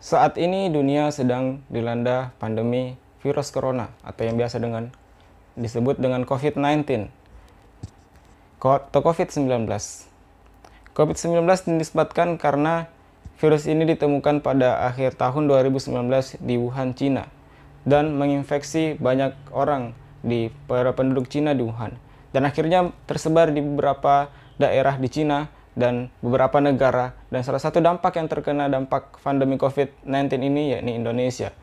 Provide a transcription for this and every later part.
Saat ini dunia sedang dilanda pandemi virus corona atau yang biasa disebut dengan COVID-19 atau COVID-19. COVID-19 dinisbatkan karena virus ini ditemukan pada akhir tahun 2019 di Wuhan, Cina, dan menginfeksi banyak orang di para penduduk Cina di Wuhan, dan akhirnya tersebar di beberapa daerah di Cina dan beberapa negara, dan salah satu dampak yang terkena dampak pandemi COVID-19 ini yakni Indonesia.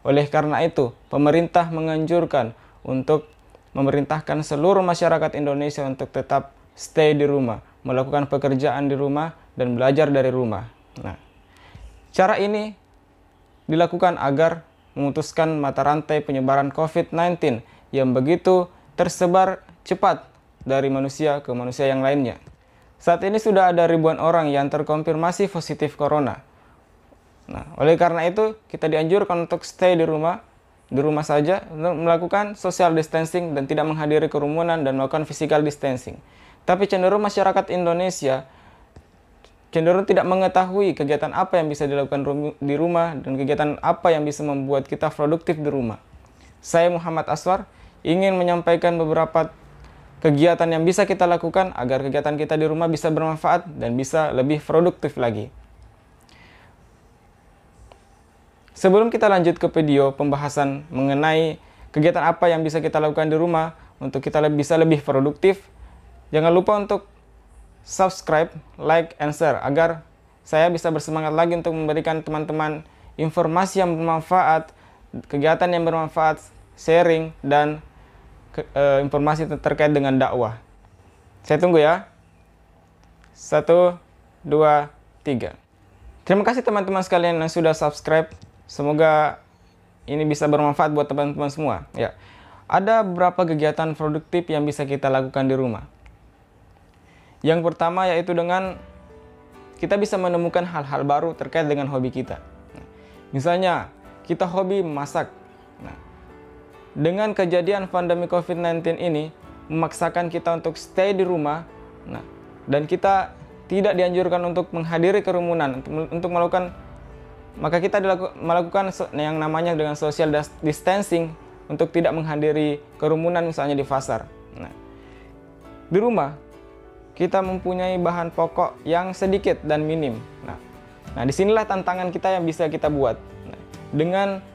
Oleh karena itu, pemerintah menganjurkan untuk memerintahkan seluruh masyarakat Indonesia untuk tetap stay di rumah, melakukan pekerjaan di rumah, dan belajar dari rumah. Nah, cara ini dilakukan agar memutuskan mata rantai penyebaran COVID-19 yang begitu tersebar cepat dari manusia ke manusia yang lainnya. Saat ini sudah ada ribuan orang yang terkonfirmasi positif corona. Nah, oleh karena itu kita dianjurkan untuk stay di rumah saja, melakukan social distancing dan tidak menghadiri kerumunan dan melakukan physical distancing. Tapi cenderung masyarakat Indonesia cenderung tidak mengetahui kegiatan apa yang bisa dilakukan di rumah dan kegiatan apa yang bisa membuat kita produktif di rumah. Saya Muhammad Aswar ingin menyampaikan beberapa kegiatan yang bisa kita lakukan agar kegiatan kita di rumah bisa bermanfaat dan bisa lebih produktif lagi. Sebelum kita lanjut ke video pembahasan mengenai kegiatan apa yang bisa kita lakukan di rumah untuk kita bisa lebih produktif, jangan lupa untuk subscribe, like, and share agar saya bisa bersemangat lagi untuk memberikan teman-teman informasi yang bermanfaat, kegiatan yang bermanfaat, sharing, dan informasi terkait dengan dakwah. Saya tunggu ya. 1, 2, 3. Terima kasih teman-teman sekalian yang sudah subscribe. Semoga ini bisa bermanfaat buat teman-teman semua. Ya, ada beberapa kegiatan produktif yang bisa kita lakukan di rumah. Yang pertama yaitu dengan kita bisa menemukan hal-hal baru terkait dengan hobi kita. Misalnya kita hobi memasak. Dengan kejadian pandemi COVID-19 ini memaksakan kita untuk stay di rumah, dan kita tidak dianjurkan untuk menghadiri kerumunan, untuk melakukan, maka kita melakukan yang namanya dengan social distancing untuk tidak menghadiri kerumunan misalnya di pasar. Di rumah kita mempunyai bahan pokok yang sedikit dan minim. Nah, disinilah tantangan kita yang bisa kita buat. Dengan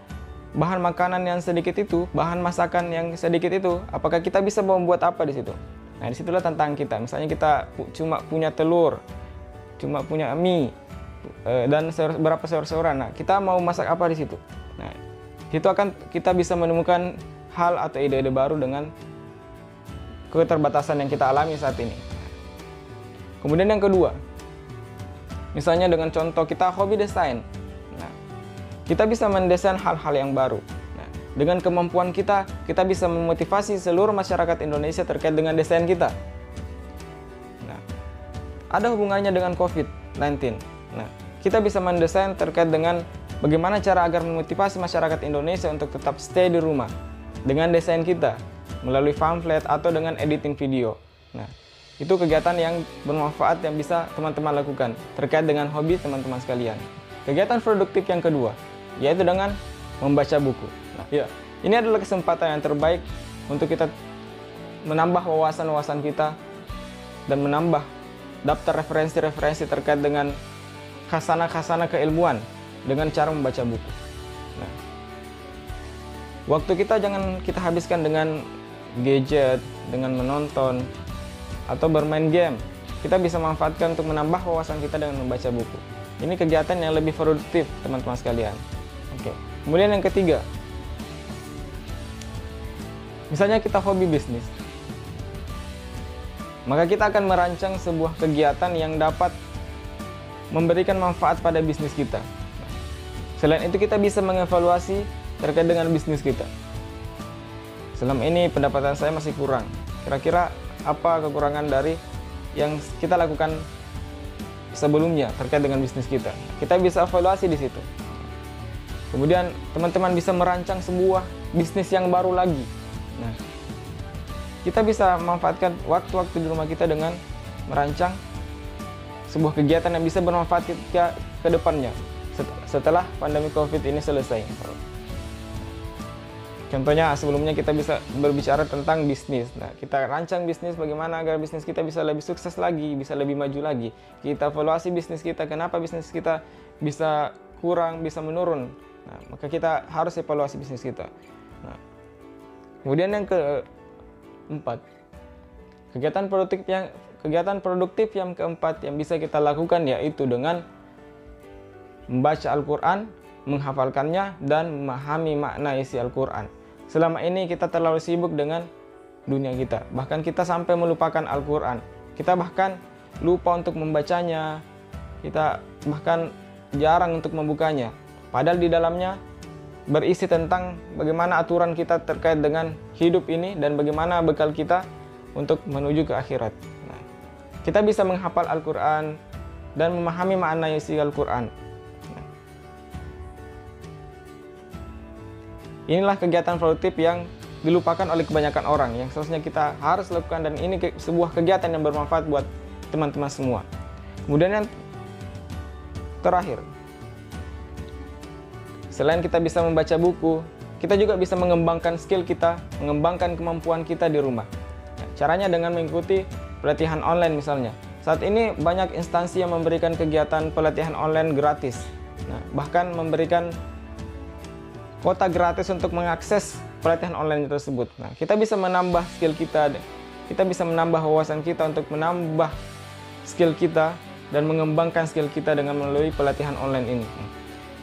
bahan makanan yang sedikit itu, bahan masakan yang sedikit itu, apakah kita bisa membuat apa di situ? Nah, disitulah tantangan kita. Misalnya kita cuma punya telur, cuma punya mie, dan beberapa sayur-sayuran. Nah, kita mau masak apa di situ? Nah, itu akan kita bisa menemukan hal atau ide-ide baru dengan keterbatasan yang kita alami saat ini. Kemudian yang kedua, misalnya dengan contoh kita hobi desain. Kita bisa mendesain hal-hal yang baru. Dengan kemampuan kita bisa memotivasi seluruh masyarakat Indonesia terkait dengan desain kita. Ada hubungannya dengan COVID-19. Kita bisa mendesain terkait dengan bagaimana cara agar memotivasi masyarakat Indonesia untuk tetap stay di rumah dengan desain kita, melalui pamflet atau dengan editing video. Itu kegiatan yang bermanfaat yang bisa teman-teman lakukan terkait dengan hobi teman-teman sekalian. Kegiatan produktif yang kedua yaitu dengan membaca buku. Ini adalah kesempatan yang terbaik untuk kita menambah wawasan-wawasan kita dan menambah daftar referensi-referensi terkait dengan khasana-khasana keilmuan dengan cara membaca buku. Waktu kita jangan kita habiskan dengan gadget, dengan menonton, atau bermain game. Kita bisa manfaatkan untuk menambah wawasan kita dengan membaca buku. Ini kegiatan yang lebih produktif, teman-teman sekalian. Kemudian yang ketiga, misalnya kita hobi bisnis, maka kita akan merancang sebuah kegiatan yang dapat memberikan manfaat pada bisnis kita. Selain itu kita bisa mengevaluasi terkait dengan bisnis kita. Selama ini pendapatan saya masih kurang. Kira-kira apa kekurangan dari yang kita lakukan sebelumnya terkait dengan bisnis kita? Kita bisa evaluasi di situ. Kemudian teman-teman bisa merancang sebuah bisnis yang baru lagi. Kita bisa memanfaatkan waktu-waktu di rumah kita dengan merancang sebuah kegiatan yang bisa bermanfaat kita ke depannya. setelah pandemi COVID ini selesai. Contohnya sebelumnya kita bisa berbicara tentang bisnis. Nah, kita rancang bisnis bagaimana agar bisnis kita bisa lebih sukses lagi, bisa lebih maju lagi. Kita evaluasi bisnis kita, kenapa bisnis kita bisa kurang, bisa menurun. Nah, maka kita harus evaluasi bisnis kita. Nah, kemudian yang keempat, kegiatan produktif yang keempat yang bisa kita lakukan yaitu dengan membaca Al-Quran, menghafalkannya, dan memahami makna isi Al-Quran. Selama ini kita terlalu sibuk dengan dunia kita. Bahkan kita sampai melupakan Al-Quran. Kita bahkan lupa untuk membacanya. Kita bahkan jarang untuk membukanya. Padahal di dalamnya berisi tentang bagaimana aturan kita terkait dengan hidup ini dan bagaimana bekal kita untuk menuju ke akhirat. Nah, kita bisa menghafal Al-Quran dan memahami makna isi Al-Quran. Inilah kegiatan produktif yang dilupakan oleh kebanyakan orang, yang seharusnya kita harus lakukan, dan ini sebuah kegiatan yang bermanfaat buat teman-teman semua. Kemudian yang terakhir, selain kita bisa membaca buku, kita juga bisa mengembangkan skill kita, mengembangkan kemampuan kita di rumah. Caranya dengan mengikuti pelatihan online misalnya. Saat ini banyak instansi yang memberikan kegiatan pelatihan online gratis. Nah, bahkan memberikan kuota gratis untuk mengakses pelatihan online tersebut. Nah, kita bisa menambah skill kita, kita bisa menambah wawasan kita untuk menambah skill kita dan mengembangkan skill kita dengan melalui pelatihan online ini.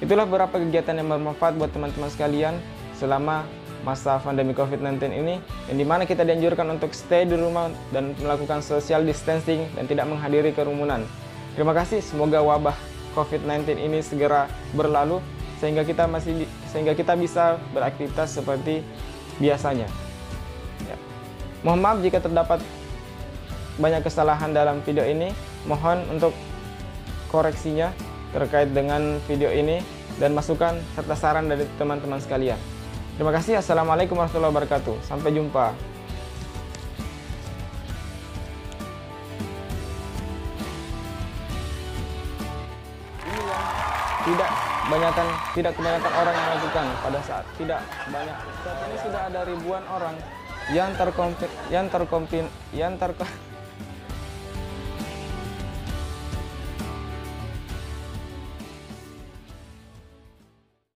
Itulah beberapa kegiatan yang bermanfaat buat teman-teman sekalian selama masa pandemi COVID-19 ini, yang dimana kita dianjurkan untuk stay di rumah dan melakukan social distancing dan tidak menghadiri kerumunan. Terima kasih, semoga wabah COVID-19 ini segera berlalu sehingga kita bisa beraktivitas seperti biasanya. Ya. Mohon maaf jika terdapat banyak kesalahan dalam video ini. Mohon untuk koreksinya terkait dengan video ini dan masukan serta saran dari teman-teman sekalian. Terima kasih. Assalamualaikum warahmatullahi wabarakatuh. Sampai jumpa. Tidak kebanyakan orang yang melakukan pada saat ini sudah ada ribuan orang yang